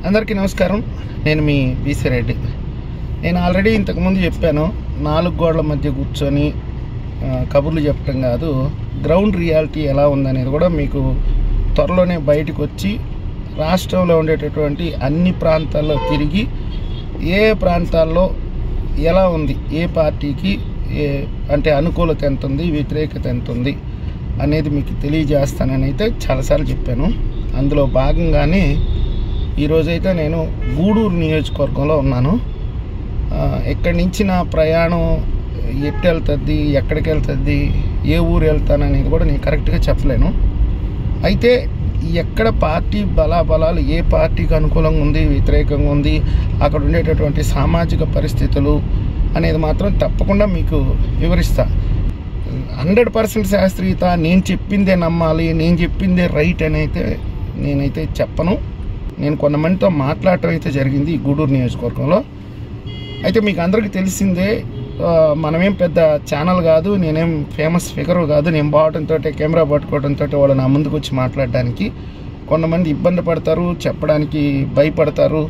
అందరికీ నమస్కారం. నేను మీ బీసీ రెడ్డి. నేను ఆల్రెడీ ఇంతకుముందు చెప్పాను, 4 గోడల మధ్య కూర్చొని కబుర్లు చెప్పడం కాదు, గ్రౌండ్ రియాలిటీ ఎలా ఉందనేది కూడా మీకు త్వరలోనే బయటకు వచ్చి రాష్ట్రంలో ఉండేటటువంటి అన్ని ప్రాంతాల్లో తిరిగి ఏ ప్రాంతాల్లో ఎలా ఉంది, ఏ పార్టీకి అంటే అనుకూలత ఎంత ఉంది, వ్యతిరేకత ఎంత ఉంది అనేది మీకు తెలియజేస్తానని అయితే చాలాసార్లు చెప్పాను. అందులో భాగంగానే ఈరోజైతే నేను గూడూరు నియోజకవర్గంలో ఉన్నాను. ఇక్కడి నుంచి నా ప్రయాణం ఎట్టు వెళ్తుంది, ఎక్కడికి వెళ్తుంది, ఏ ఊరు వెళ్తాననేది కూడా నేను కరెక్ట్గా చెప్పలేను. అయితే ఎక్కడ పార్టీ బలాబలాలు, ఏ పార్టీకి అనుకూలంగా ఉంది, వ్యతిరేకంగా ఉంది, అక్కడ ఉండేటటువంటి సామాజిక పరిస్థితులు అనేది మాత్రం తప్పకుండా మీకు వివరిస్తా. 100% శాస్త్రీయత, నేను చెప్పిందే నమ్మాలి, నేను చెప్పిందే రైట్ అని అయితే నేనైతే చెప్పను. నేను కొంతమందితో మాట్లాడటం అయితే జరిగింది ఈ గూడూరు నియోజకవర్గంలో. అయితే మీకు అందరికీ తెలిసిందే, మనమేం పెద్ద ఛానల్ కాదు, నేనేం ఫేమస్ ఫిగర్ కాదు. నేను పోవడంతో, కెమెరా పట్టుకోవడంతో వాళ్ళు నా ముందుకు వచ్చి మాట్లాడడానికి కొంతమంది ఇబ్బంది పడతారు, చెప్పడానికి భయపడతారు,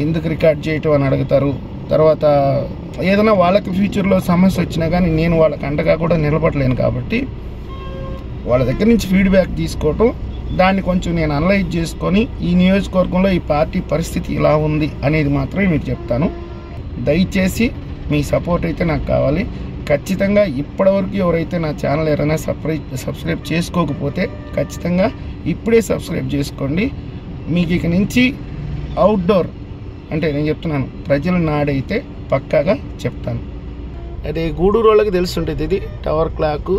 ఎందుకు రికార్డ్ చేయటం అని అడుగుతారు. తర్వాత ఏదైనా వాళ్ళకి ఫ్యూచర్లో సమస్య వచ్చినా కానీ నేను వాళ్ళకి అండగా కూడా నిలబడలేను. కాబట్టి వాళ్ళ దగ్గర నుంచి ఫీడ్బ్యాక్ తీసుకోవటం, దాన్ని కొంచెం నేను అనలైజ్ చేసుకొని ఈ నియోజకవర్గంలో ఈ పార్టీ పరిస్థితి ఇలా ఉంది అనేది మాత్రమే మీకు చెప్తాను. దయచేసి మీ సపోర్ట్ అయితే నాకు కావాలి. ఖచ్చితంగా ఇప్పటివరకు ఎవరైతే నా ఛానల్ ఎవరైనా సబ్స్క్రైబ్ చేసుకోకపోతే ఖచ్చితంగా ఇప్పుడే సబ్స్క్రైబ్ చేసుకోండి. మీకు ఇక నుంచి అవుట్డోర్ అంటే నేను చెప్తున్నాను, ప్రజల నాడైతే పక్కాగా చెప్తాను. అదే గూడూరు వాళ్ళకి తెలుసుంటుంది, ఇది టవర్ క్లాక్,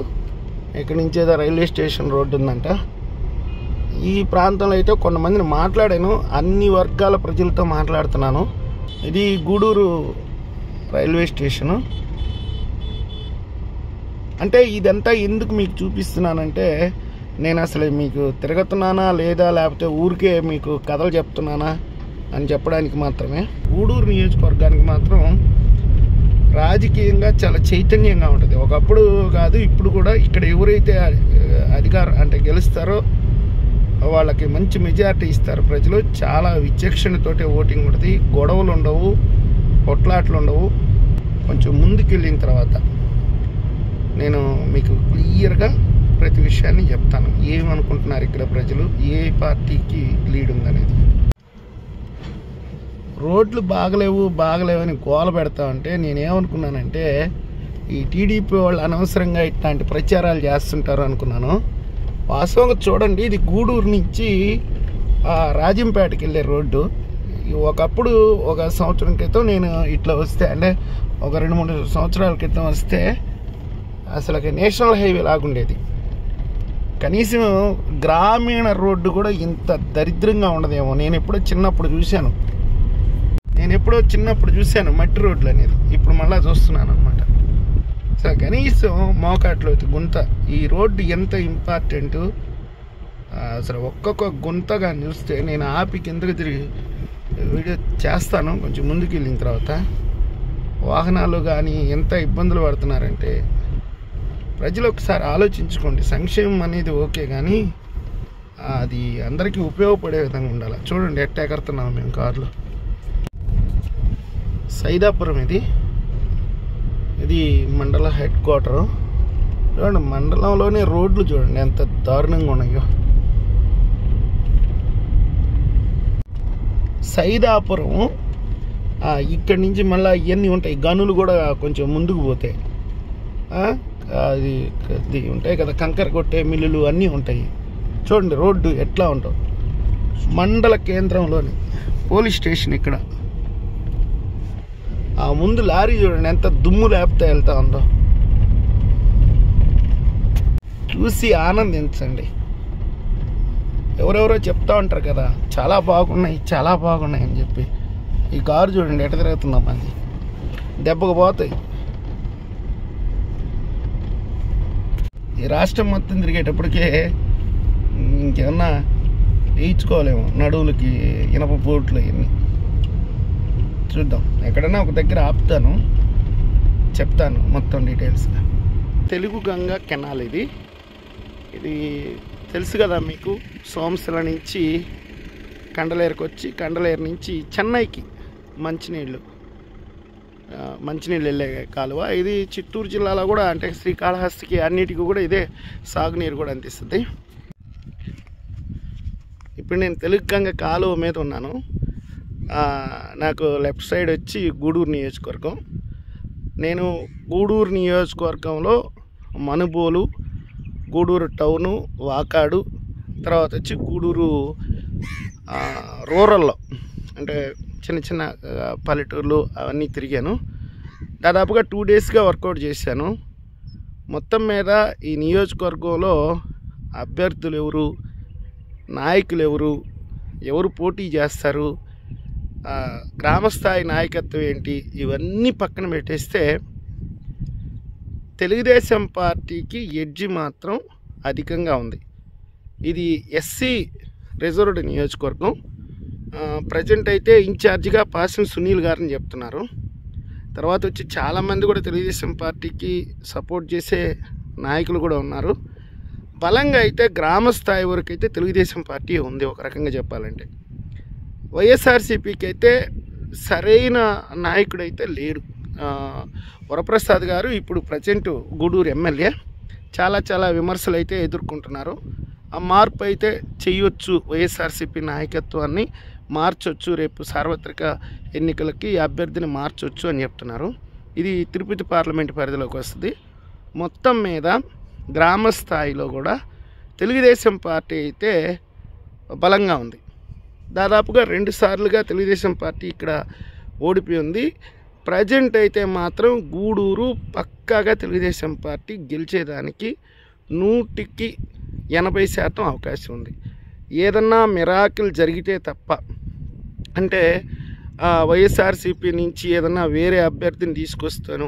ఇక్కడి నుంచి ఏదో రైల్వే స్టేషన్ రోడ్డు ఉందంట. ఈ ప్రాంతంలో అయితే కొంతమందిని మాట్లాడాను, అన్ని వర్గాల ప్రజలతో మాట్లాడుతున్నాను. ఇది గూడూరు రైల్వే స్టేషను. అంటే ఇదంతా ఎందుకు మీకు చూపిస్తున్నానంటే, నేను అసలు మీకు తిరుగుతున్నానా లేదా, లేకపోతే ఊరికే మీకు కథలు చెప్తున్నానా అని చెప్పడానికి మాత్రమే. గూడూరు నియోజకవర్గానికి మాత్రం రాజకీయంగా చాలా చైతన్యంగా ఉంటుంది. ఒకప్పుడు కాదు, ఇప్పుడు కూడా ఇక్కడ ఎవరైతే అధికారం అంటే గెలుస్తారో వాళ్ళకి మంచి మెజారిటీ ఇస్తారు ప్రజలు. చాలా విచక్షణతోటే ఓటింగ్ ఉంటుంది, గొడవలు ఉండవు, కొట్లాట్లు ఉండవు. కొంచెం ముందుకు వెళ్ళిన తర్వాత నేను మీకు క్లియర్గా ప్రతి విషయాన్ని చెప్తాను, ఏమనుకుంటున్నారు ఇక్కడ ప్రజలు, ఏ పార్టీకి లీడ్ ఉందనేది. రోడ్లు బాగలేవు అని గోల పెడతామంటే నేనేమనుకున్నానంటే, ఈ టీడీపీ వాళ్ళు అనవసరంగా ఇట్లాంటి ప్రచారాలు చేస్తుంటారు అనుకున్నాను. వాస్తవంగా చూడండి, ఇది గూడూరు నుంచి రాజంపేటకి వెళ్ళే రోడ్డు. ఒకప్పుడు ఒక సంవత్సరం క్రితం నేను ఇట్లా వస్తే, అంటే ఒక 2-3 సంవత్సరాల క్రితం వస్తే అసలు నేషనల్ హైవే లాగుండేది. కనీసం గ్రామీణ రోడ్డు కూడా ఇంత దరిద్రంగా ఉండదేమో. నేను ఎప్పుడో చిన్నప్పుడు చూశాను మట్టి రోడ్లు అనేది. ఇప్పుడు మళ్ళీ చూస్తున్నాను అనమాట. సో కనీసం మోకాట్లో గుంత, ఈ రోడ్డు ఎంత ఇంపార్టెంట్ అసలు. ఒక్కొక్క గుంతగా చూస్తే నేను ఆపి కిందకి తిరిగి వీడియో చేస్తాను కొంచెం ముందుకు వెళ్ళిన తర్వాత. వాహనాలు కానీ ఎంత ఇబ్బందులు పడుతున్నారంటే ప్రజలు ఒకసారి ఆలోచించుకోండి. సంక్షేమం అనేది ఓకే, కానీ అది అందరికీ ఉపయోగపడే విధంగా ఉండాలి. చూడండి ఎట్ట ఎగరుతున్నాము మేము కార్లో. సైదాపురం ఇది మండల హెడ్ క్వార్టరు. చూడండి, మండలంలోనే రోడ్లు చూడండి ఎంత దారుణంగా ఉన్నాయో. సైదాపురం ఇక్కడి నుంచి మళ్ళీ ఇవన్నీ ఉంటాయి, గనులు కూడా కొంచెం ముందుకు పోతాయి. అది ఉంటాయి కదా, కంకర కొట్టే మిల్లులు అన్నీ ఉంటాయి. చూడండి రోడ్డు ఎట్లా ఉంటావు. మండల కేంద్రంలోని పోలీస్ స్టేషన్ ఇక్కడ. ఆ ముందు లారీ చూడండి ఎంత దుమ్ము లేపుతా వెళ్తా ఉందో. చూసి ఆనందించండి. ఎవరెవరో చెప్తా ఉంటారు కదా, చాలా బాగున్నాయి అని చెప్పి. ఈ కారు చూడండి ఎట తిరుగుతుందాం, అది దెబ్బకు పోతాయి. ఈ రాష్ట్రం మొత్తం తిరిగేటప్పటికే ఇంకేమన్నా వేయించుకోలేము నడువులకి ఇనప బోట్లు ఇవన్నీ. చూద్దాం, ఎక్కడన్నా ఒక దగ్గర ఆపుతాను, చెప్తాను మొత్తం డీటెయిల్స్. తెలుగు గంగా కెనాల్ ఇది తెలుసు కదా మీకు. సోమశిల నుంచి కండలేరుకు వచ్చి కండలేరు నుంచి చెన్నైకి మంచినీళ్ళు వెళ్ళే కాలువ ఇది. చిత్తూరు జిల్లాలో కూడా అంటే శ్రీకాళహస్తికి అన్నిటికీ కూడా ఇదే సాగునీరు కూడా అందిస్తుంది. ఇప్పుడు నేను తెలుగంగ కాలువ మీద ఉన్నాను. నాకు లెఫ్ట్ సైడ్ వచ్చి గూడూరు నియోజకవర్గం. నేను గూడూరు నియోజకవర్గంలో మనుబోలు, గూడూరు టౌను, వాకాడు, తర్వాత వచ్చి గూడూరు రూరల్లో అంటే చిన్న చిన్న పల్లెటూర్లు అవన్నీ తిరిగాను. దాదాపుగా 2 డేస్గా వర్కౌట్ చేశాను. మొత్తం మీద ఈ నియోజకవర్గంలో అభ్యర్థులు ఎవరు, నాయకులు ఎవరు పోటీ చేస్తారు, గ్రామస్థాయి నాయకత్వం ఏంటి, ఇవన్నీ పక్కన పెట్టేస్తే తెలుగుదేశం పార్టీకి ఎడ్జి మాత్రం అధికంగా ఉంది. ఇది ఎస్సీ రిజర్వ్డ్ నియోజకవర్గం. ప్రజెంట్ అయితే ఇన్ఛార్జిగా పాసం సునీల్ గారిని చెప్తున్నారు. తర్వాత వచ్చి చాలామంది కూడా తెలుగుదేశం పార్టీకి సపోర్ట్ చేసే నాయకులు కూడా ఉన్నారు. బలంగా అయితే గ్రామ స్థాయి వరకు అయితే తెలుగుదేశం పార్టీ ఉంది ఒక రకంగా చెప్పాలంటే. వైఎస్ఆర్సీపీకి అయితే సరైన నాయకుడు అయితే లేడు. వరప్రసాద్ గారు ఇప్పుడు ప్రజెంట్ గూడూరు ఎమ్మెల్యే. చాలా విమర్శలు అయితే ఎదుర్కొంటున్నారు. ఆ మార్పు అయితే చేయొచ్చు, వైఎస్ఆర్సీపీ నాయకత్వాన్ని మార్చొచ్చు, రేపు సార్వత్రిక ఎన్నికలకి అభ్యర్థిని మార్చొచ్చు అని చెప్తున్నారు. ఇది తిరుపతి పార్లమెంటు పరిధిలోకి వస్తుంది. మొత్తం మీద గ్రామ స్థాయిలో కూడా తెలుగుదేశం పార్టీ అయితే బలంగా ఉంది. దాదాపుగా 2 సార్లుగా తెలుగుదేశం పార్టీ ఇక్కడ ఓడిపోయి ఉంది. ప్రజెంట్ అయితే మాత్రం గూడూరు పక్కాగా తెలుగుదేశం పార్టీ గెలిచేదానికి 100కి 80% అవకాశం ఉంది. ఏదన్నా మిరాకిల్ జరిగితే తప్ప, అంటే వైఎస్ఆర్సీపీ నుంచి ఏదన్నా వేరే అభ్యర్థిని తీసుకొస్తాను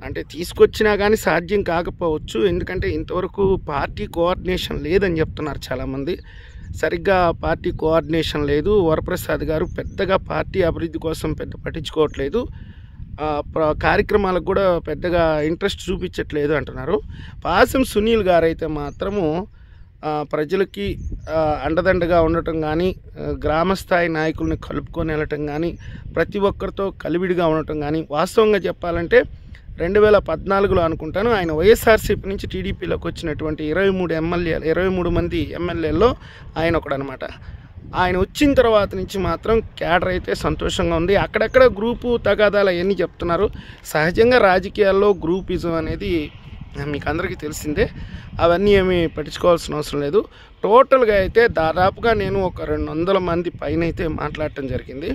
అంటే తీసుకొచ్చినా కానీ సాధ్యం కాకపోవచ్చు. ఎందుకంటే ఇంతవరకు పార్టీ కోఆర్డినేషన్ లేదని చెప్తున్నారు చాలామంది. సరిగ్గా పార్టీ కోఆర్డినేషన్ లేదు. వరప్రసాద్ గారు పెద్దగా పార్టీ అభివృద్ధి కోసం పట్టించుకోవట్లేదు. కార్యక్రమాలకు కూడా పెద్దగా ఇంట్రెస్ట్ చూపించట్లేదు అంటున్నారు. పాసం సునీల్ గారు అయితే మాత్రము ప్రజలకి అండదండగా ఉండటం కానీ, గ్రామస్థాయి నాయకుల్ని కలుపుకొని వెళ్ళటం కానీ, ప్రతి ఒక్కరితో కలివిడిగా ఉండటం కానీ, వాస్తవంగా చెప్పాలంటే 2014లో అనుకుంటాను ఆయన వైఎస్ఆర్సీపీ నుంచి టీడీపీలోకి వచ్చినటువంటి 23 మంది ఎమ్మెల్యేల్లో ఆయన ఒకడనమాట. ఆయన వచ్చిన తర్వాత నుంచి మాత్రం క్యాడర్ అయితే సంతోషంగా ఉంది. అక్కడక్కడ గ్రూపు తగాదాలు అవన్నీ చెప్తున్నారు. సహజంగా రాజకీయాల్లో గ్రూపిజం అనేది మీకు అందరికీ తెలిసిందే. అవన్నీ ఏమీ పట్టించుకోవాల్సిన అవసరం లేదు. టోటల్గా అయితే దాదాపుగా నేను ఒక 200 మంది పైన అయితే మాట్లాడటం జరిగింది.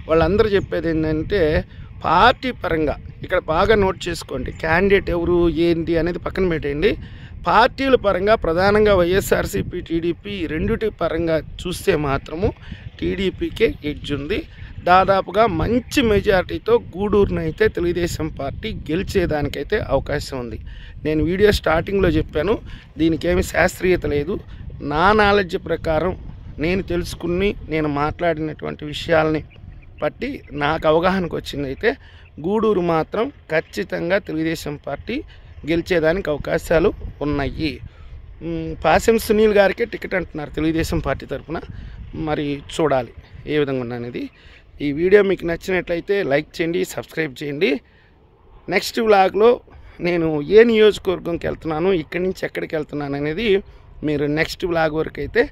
వాళ్ళందరూ చెప్పేది ఏంటంటే పార్టీ పరంగా ఇక్కడ బాగా నోట్ చేసుకోండి, క్యాండిడేట్ ఎవరు ఏంటి అనేది పక్కన పెట్టేయండి. పార్టీల పరంగా ప్రధానంగా వైఎస్ఆర్సీపీ, టీడీపీ రెండిటి పరంగా చూస్తే మాత్రము టీడీపీకే ఎడ్జ్ ఉంది. దాదాపుగా మంచి మెజారిటీతో గూడూరుని అయితే తెలుగుదేశం పార్టీ గెలిచేదానికైతే అవకాశం ఉంది. నేను వీడియో స్టార్టింగ్లో చెప్పాను, దీనికి ఏమి శాస్త్రీయత లేదు. నా నాలెడ్జ్ ప్రకారం నేను తెలుసుకుని నేను మాట్లాడినటువంటి విషయాల్ని బట్టి నాకు అవగాహనకు వచ్చింది అయితే గూడూరు మాత్రం ఖచ్చితంగా తెలుగుదేశం పార్టీ గెలిచేదానికి అవకాశాలు ఉన్నాయి. పాసం సునీల్ గారికే టికెట్ అంటున్నారు తెలుగుదేశం పార్టీ తరఫున. మరి చూడాలి ఏ విధంగా ఉన్నది. ఈ వీడియో మీకు నచ్చినట్లయితే లైక్ చేయండి, సబ్స్క్రైబ్ చేయండి. నెక్స్ట్ వ్లాగ్లో నేను ఏ నియోజకవర్గంకి వెళ్తున్నాను, ఇక్కడి నుంచి ఎక్కడికి వెళ్తున్నాను అనేది మీరు నెక్స్ట్ వ్లాగ్ వరకు అయితే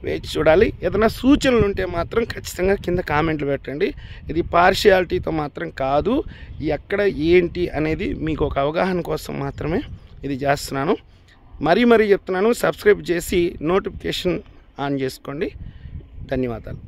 వేచి చూడాలి. ఏదైనా సూచనలు ఉంటే మాత్రం ఖచ్చితంగా కింద కామెంట్లు పెట్టండి. ఇది పార్షియాలిటీతో మాత్రం కాదు, ఎక్కడ ఏంటి అనేది మీకు ఒక అవగాహన కోసం మాత్రమే ఇది చేస్తున్నాను. మరీ చెప్తున్నాను, సబ్స్క్రైబ్ చేసి నోటిఫికేషన్ ఆన్ చేసుకోండి. ధన్యవాదాలు.